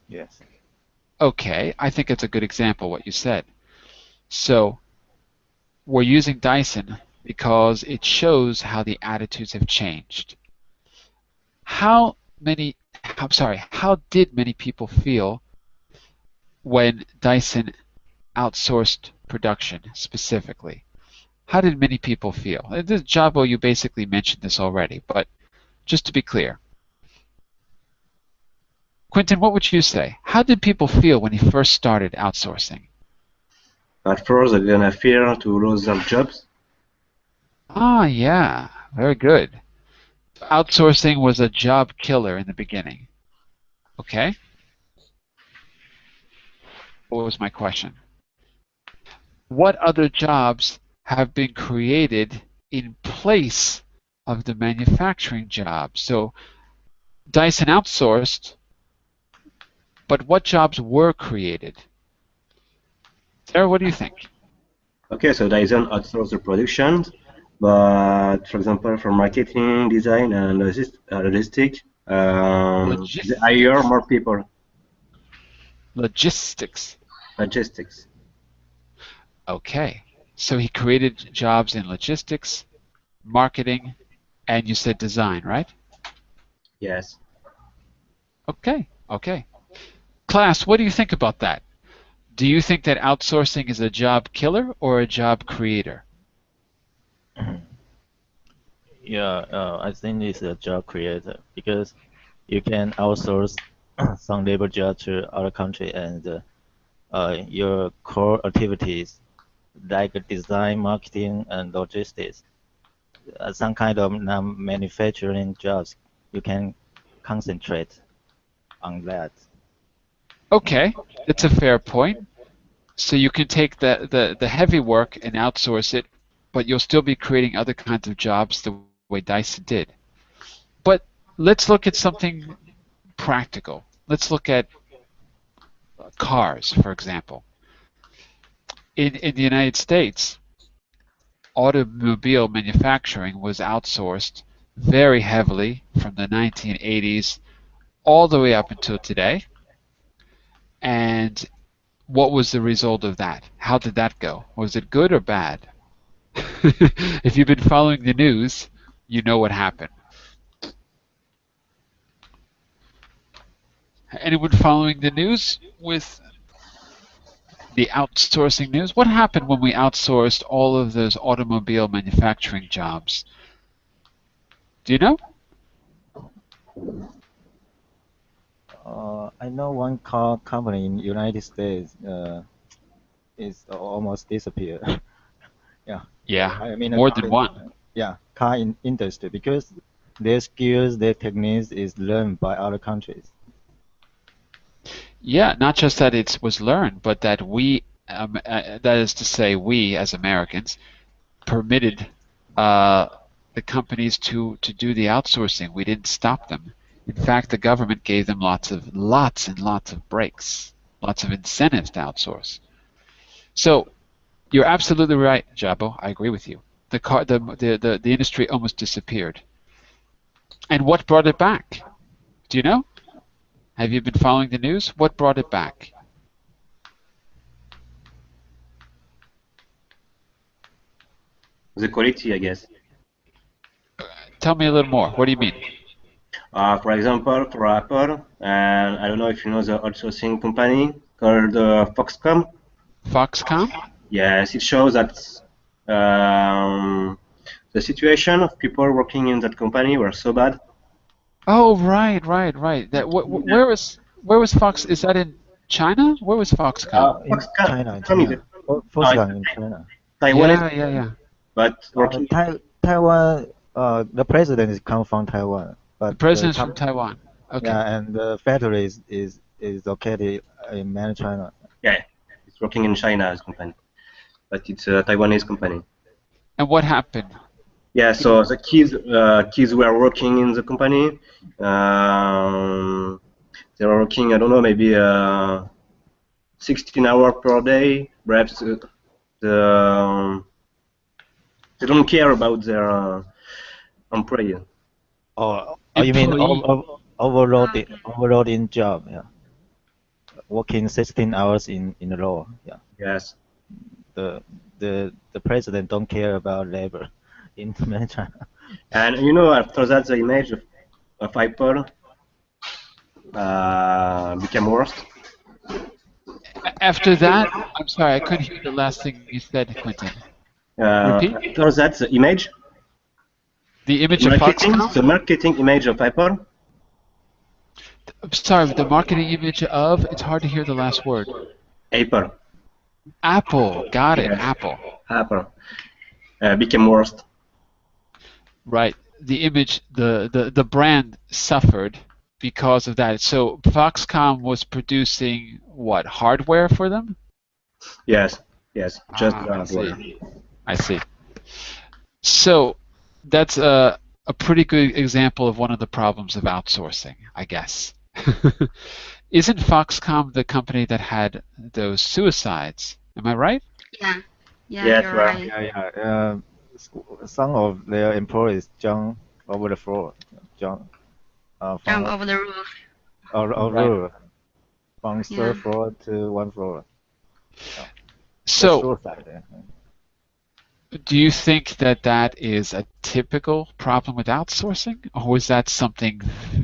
Yes. Okay, I think it's a good example what you said. So we're using Dyson because it shows how the attitudes have changed. How did many people feel when Dyson outsourced production specifically? How did many people feel? Jabo, you basically mentioned this already, but just to be clear. Quentin, what would you say? How did people feel when he first started outsourcing? At first, they're gonna fear to lose their jobs. Ah, yeah, very good. Outsourcing was a job killer in the beginning. Okay. What was my question? What other jobs have been created in place of the manufacturing jobs? So Dyson outsourced, but what jobs were created? Sarah, what do you think? Okay, so Dyson outsourced the production, but for example, for marketing, design, and logistics, they hire more people. Logistics. Logistics. Okay, so he created jobs in logistics, marketing, and you said design, right? Yes. Okay. Class, what do you think about that? Do you think that outsourcing is a job killer or a job creator? Yeah, I think it's a job creator because you can outsource some labor job to other country, and your core activities like design, marketing, and logistics, some kind of non-manufacturing jobs, you can concentrate on that. Okay, that's a fair point. So you can take the heavy work and outsource it, but you'll still be creating other kinds of jobs the way Dyson did. But let's look at something practical. Let's look at cars, for example. In the United States, automobile manufacturing was outsourced very heavily from the 1980s all the way up until today. And what was the result of that? How did that go? Was it good or bad? If you've been following the news, you know what happened. Anyone following the news with the outsourcing news? What happened when we outsourced all of those automobile manufacturing jobs? Do you know? I know one car company in United States is almost disappeared. Yeah, Yeah, I mean, more than one. yeah, car industry because their skills, their techniques is learned by other countries. Yeah, not just that it was learned, but that that is to say, we as Americans permitted uh, the companies to do the outsourcing. We didn't stop them. In fact, the government gave them lots and lots of breaks, lots of incentives to outsource. So you're absolutely right, Jabo. I agree with you. The industry almost disappeared. And what brought it back? Do you know? Have you been following the news? What brought it back? The quality, I guess. Tell me a little more. What do you mean? For example, for Apple, and I don't know if you know the outsourcing company called Foxconn. Foxconn? Yes, it shows that the situation of people working in that company were so bad. Oh, right. That where was Fox? Is that in China? Where was Foxconn? In China, in Foxconn is China. Volkswagen in China. Taiwan, Yeah. but working. Taiwan, the president is come from Taiwan, but The president's from Taiwan. Okay. yeah, and the factory is located in mainland China. Yeah, it's working in China as company, but it's a Taiwanese company. And what happened? Yeah, so the kids were working in the company. They were working, I don't know, maybe 16 hours per day. Perhaps they don't care about their employee. Oh, you mean overloading job? Yeah, working 16 hours in a row. Yeah. Yes. The president don't care about labor in mainland China. And you know, after that, the image of Apple became worse. After that, I'm sorry, I couldn't hear the last thing you said, Quentin. Repeat? After that, the image. The image of Foxconn? The marketing image of Apple. Sorry, the marketing image of, it's hard to hear the last word. Apple. Apple, got it, Yes. Apple. Became worse. Right, the image, the brand suffered because of that. So Foxconn was producing what, hardware for them? Yes, just I see. So that's a pretty good example of one of the problems of outsourcing, I guess. Isn't Foxconn the company that had those suicides? Am I right? Yeah, Yes, you're right. right. Some of their employees jump over the floor. Jump Jump over the roof. roof, from third floor to one floor. So, suicide. do you think that that is a typical problem with outsourcing, or was that something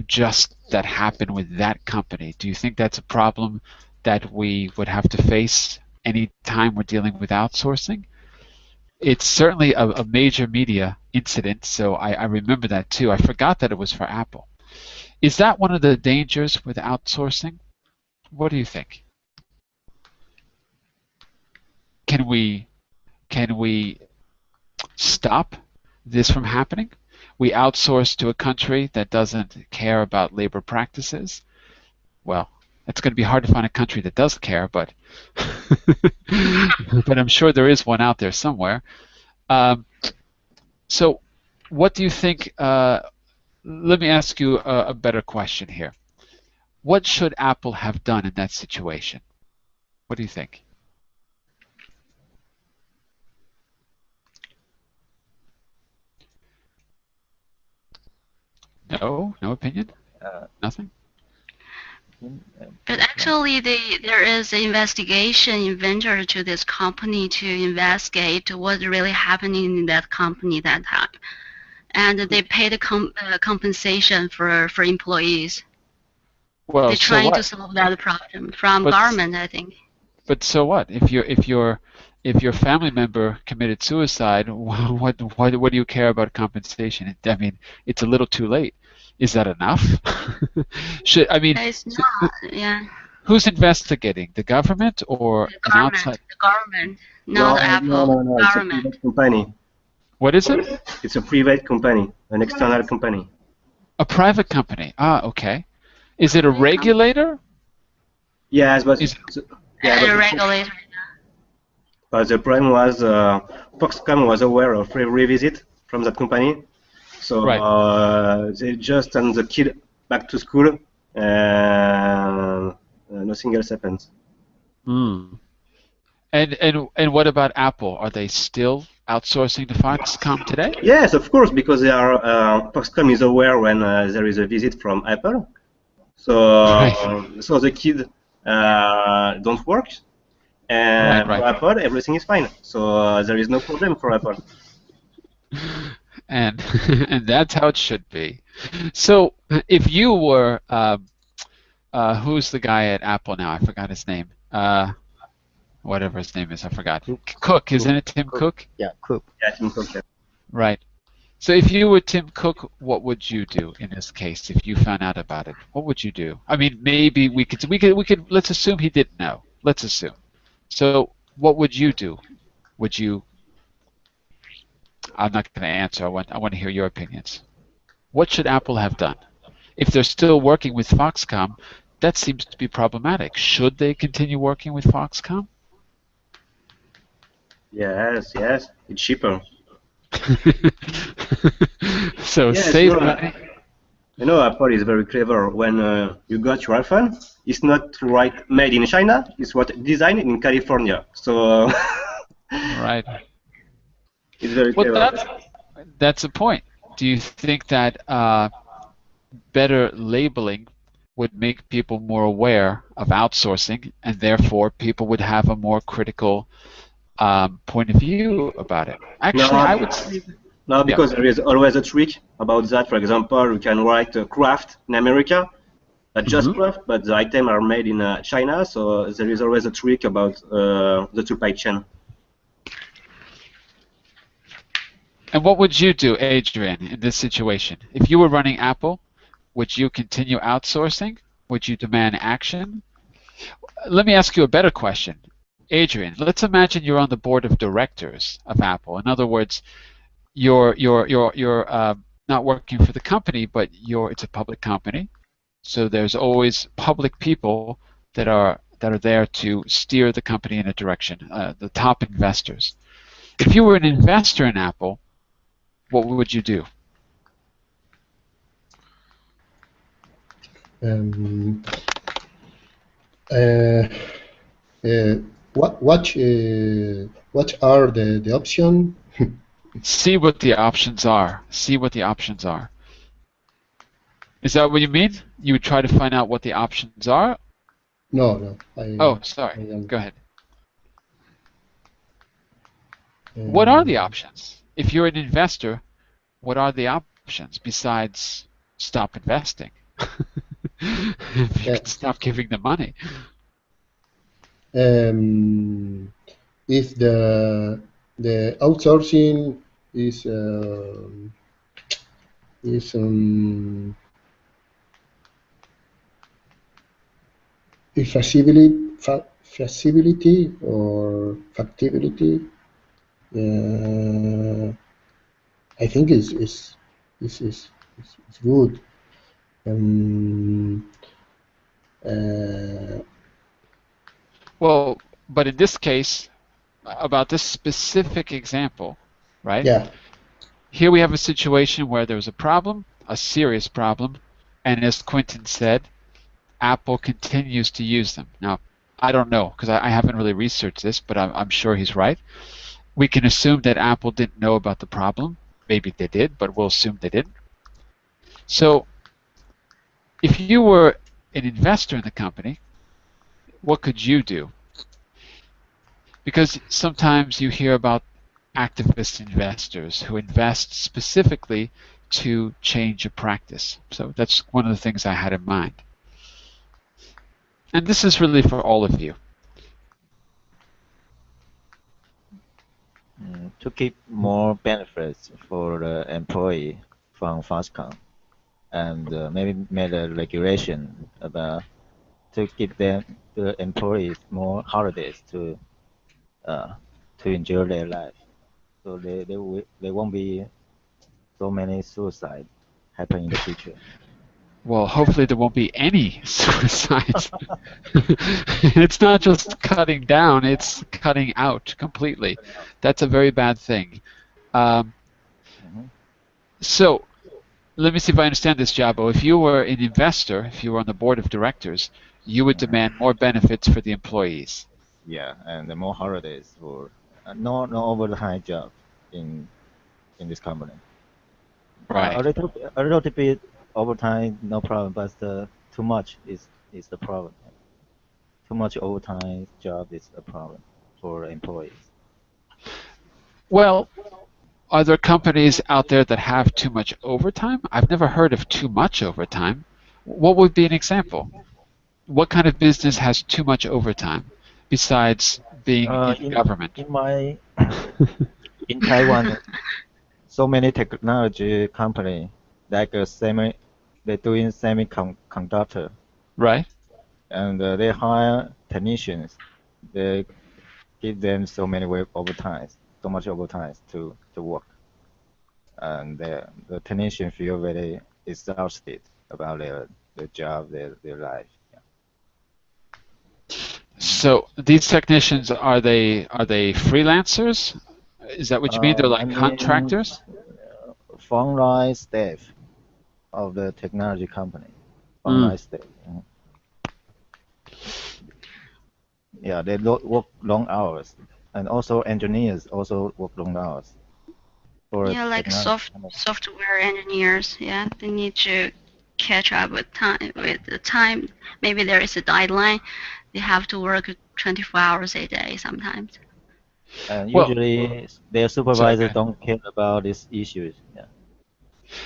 just that happened with that company? Do you think that's a problem that we would have to face any time we're dealing with outsourcing? It's certainly a major media incident, so I remember that too. I forgot that it was for Apple. Is that one of the dangers with outsourcing? What do you think? Can we stop this from happening? We outsource to a country that doesn't care about labor practices. Well, it's going to be hard to find a country that does care, but but I'm sure there is one out there somewhere. So what do you think? Let me ask you a better question here. What should Apple have done in that situation? What do you think? No opinion? Nothing? But actually, there is an investigation inventor to this company to investigate what's really happening in that company that time, and they pay the compensation for employees. Well, They're trying to solve that problem from government, I think. But so what? If your family member committed suicide, what do you care about compensation? I mean, it's a little too late. Is that enough? I mean, It's not. Yeah, who's investigating? The government or the an government. outside? The government, not No, no, Apple. no, no. It's a Government. private company. What is it? It's a private company, an external company. A private company. Ah, okay. Is it a Private company. regulator? Yes, but Is yeah, And a regulator. but the problem was Foxconn was aware of a revisit from that company, so right. they just sent the kid back to school, and nothing else happens. Mm. And what about Apple? Are they still outsourcing to Foxconn today? Yes, of course, because they are Foxconn is aware when there is a visit from Apple, so Right. so the kid don't work, and Right. for Apple everything is fine. So there is no problem for Apple. And and that's how it should be. So if you were who's the guy at Apple now? I forgot his name. Whatever his name is, I forgot. Cook, isn't it Tim Cook? Yeah, Cook. Yeah, Tim Cook, yeah. Right. So if you were Tim Cook, what would you do in this case if you found out about it? What would you do? I mean, maybe we could let's assume he didn't know. Let's assume. So what would you do? Would you I'm not going to answer. I want to hear your opinions. What should Apple have done? If they're still working with Foxconn, that seems to be problematic. Should they continue working with Foxconn? Yes, it's cheaper. So Yes, save money. You know, Apple is very clever. When you got your iPhone, it's not right made in China. It's what designed in California. So Right. it's very Well, clever. that's a point. Do you think that better labeling would make people more aware of outsourcing, and therefore people would have a more critical point of view about it? Actually, I would say. No, because there is always a trick about that. For example, you can write craft in America, not just craft, but the items are made in China. So there is always a trick about the supply chain. And what would you do, Adrian, in this situation? If you were running Apple, would you continue outsourcing? Would you demand action? Let me ask you a better question. Adrian, let's imagine you're on the board of directors of Apple. In other words, you're not working for the company, but it's a public company. So there's always public people that are there to steer the company in a direction, the top investors. If you were an investor in Apple, what would you do? What are the options? See what the options are. See what the options are. Is that what you mean? You would try to find out what the options are? No. Oh, sorry. Go ahead. What are the options? If you're an investor, what are the options besides stop investing? If you can stop giving them money. If the outsourcing is feasibility or factibility, I think is good. Well, but in this case, about this specific example, right? Yeah. Here we have a situation where there's a problem, a serious problem, and as Quentin said, Apple continues to use them. Now, I don't know, because I haven't really researched this, but I'm sure he's right. We can assume that Apple didn't know about the problem. Maybe they did, but we'll assume they didn't. So, if you were an investor in the company, what could you do? Because sometimes you hear about activist investors who invest specifically to change a practice. So that's one of the things I had in mind. And this is really for all of you. To keep more benefits for the employee from Foxconn, and maybe made a regulation about to give them the employees more holidays to enjoy their life. So they won't be so many suicides happen in the future. Well, hopefully there won't be any suicides. It's not just cutting down, it's cutting out completely. That's a very bad thing. Um, Mhm. so let me see if I understand this, Jabo. If you were an investor, if you were on the board of directors, you would demand more benefits for the employees. Yeah, and the more holidays for no overtime job in this company. Right. A little bit overtime, no problem, but too much is the problem. Too much overtime job is a problem for employees. Well, are there companies out there that have too much overtime? I've never heard of too much overtime. What would be an example? What kind of business has too much overtime besides being in government? In my in Taiwan, so many technology company like they're doing semiconductor, Right. and they hire technicians. They give them so many overtime, so much overtime to work, and the technician feel very exhausted about their job, their life. Yeah. So these technicians, are they freelancers? Is that what you mean? They're I like mean, contractors? frontline staff of the technology company. Mm. Frontline staff. Yeah, they work long hours, and also engineers also work long hours for Yeah, like technology. software engineers. Yeah, they need to catch up with time. With the time, maybe there is a deadline. They have to work 24 hours a day sometimes. And Well, usually their sorry, go supervisors ahead. don't care about these issues. Yeah,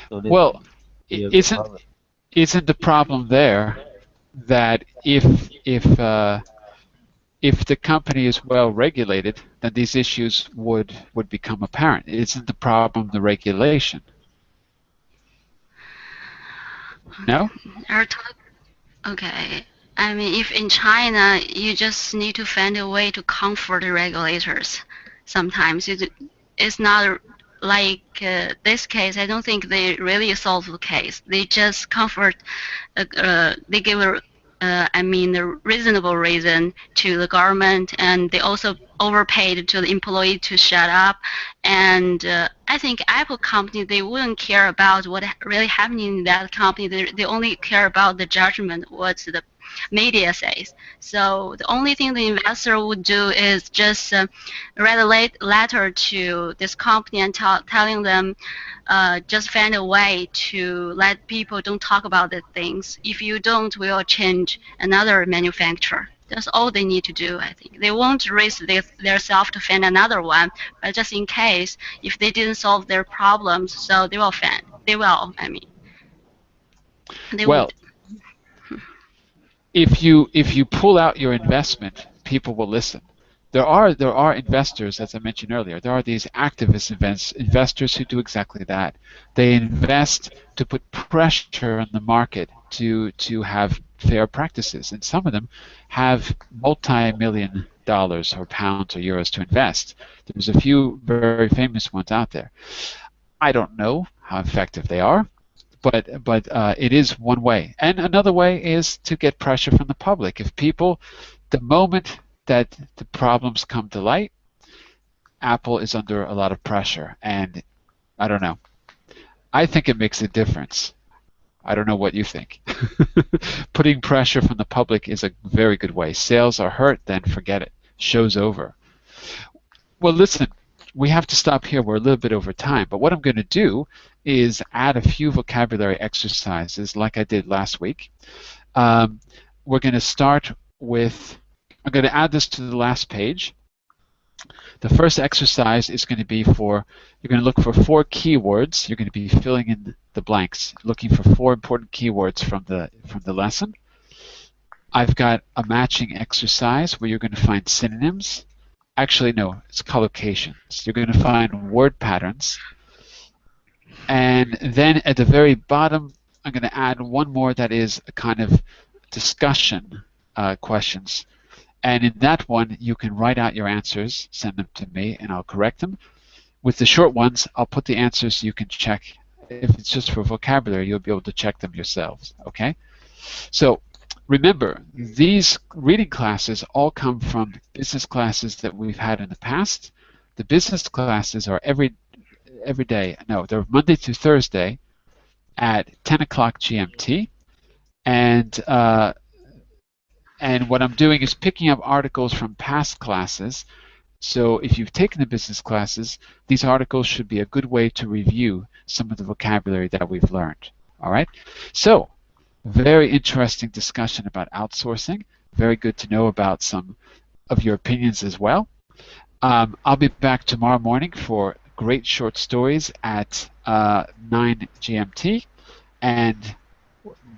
so this Well, be a isn't problem. isn't the problem there that if the company is well regulated, then these issues would become apparent? Isn't the problem the regulation? No? Our talk, okay. I mean, if in China, you just need to find a way to comfort the regulators. Sometimes it's not like this case. I don't think they really solve the case. They just comfort. They give I mean, a reasonable reason to the government, and they also overpaid to the employee to shut up. And I think Apple company, they wouldn't care about what really happening in that company. They only care about the judgment, what the media says. So the only thing the investor would do is just write a letter to this company and telling them just find a way to let people don't talk about the things. If you don't, we'll change another manufacturer. That's all they need to do, I think. They won't risk their self to find another one, but just in case, if they didn't solve their problems, so they will find. They will, I mean, they Well, would. if you pull out your investment, people will listen. There are investors, as I mentioned earlier. There are these activist investors who do exactly that. They invest to put pressure on the market to have fair practices, and some of them have multi-million dollars or pounds or euros to invest. There's a few very famous ones out there. I don't know how effective they are, but it is one way. And another way is to get pressure from the public. If people, the moment that the problems come to light, Apple is under a lot of pressure. And I don't know. I think it makes a difference. I don't know what you think. Putting pressure from the public is a very good way. Sales are hurt, then forget it. Show's over. Well, listen, we have to stop here. We're a little bit over time. But what I'm going to do is add a few vocabulary exercises like I did last week. We're going to start with, I'm going to add this to the last page. The first exercise is going to be you're going to look for 4 keywords. You're going to be filling in the blanks, looking for 4 important keywords from the lesson. I've got a matching exercise where you're going to find synonyms. Actually, no, it's collocations. You're going to find word patterns. And then at the very bottom, I'm going to add one more that is a kind of discussion questions. And in that one, you can write out your answers, send them to me, and I'll correct them. With the short ones, I'll put the answers so you can check. If it's just for vocabulary, you'll be able to check them yourselves, okay? So remember, these reading classes all come from business classes that we've had in the past. The business classes are every day. No, they're Monday through Thursday at 10 o'clock GMT. And what I'm doing is picking up articles from past classes. So if you've taken the business classes, these articles should be a good way to review some of the vocabulary that we've learned. All right? So, very interesting discussion about outsourcing. Very good to know about some of your opinions as well. I'll be back tomorrow morning for great short stories at 9 GMT. And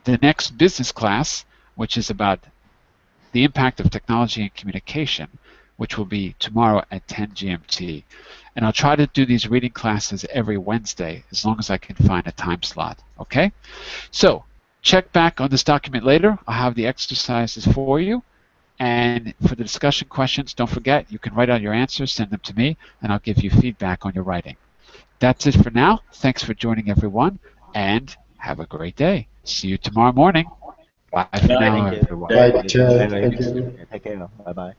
the next business class, which is about the impact of technology and communication, which will be tomorrow at 10 GMT. And I'll try to do these reading classes every Wednesday as long as I can find a time slot, okay? So check back on this document later. I'll have the exercises for you. And for the discussion questions, don't forget, you can write out your answers, send them to me, and I'll give you feedback on your writing. That's it for now. Thanks for joining, everyone, and have a great day. See you tomorrow morning. Bye for now, Thank you. everyone. Bye, Bye. teacher. Bye. Thank you. Take care. Bye bye.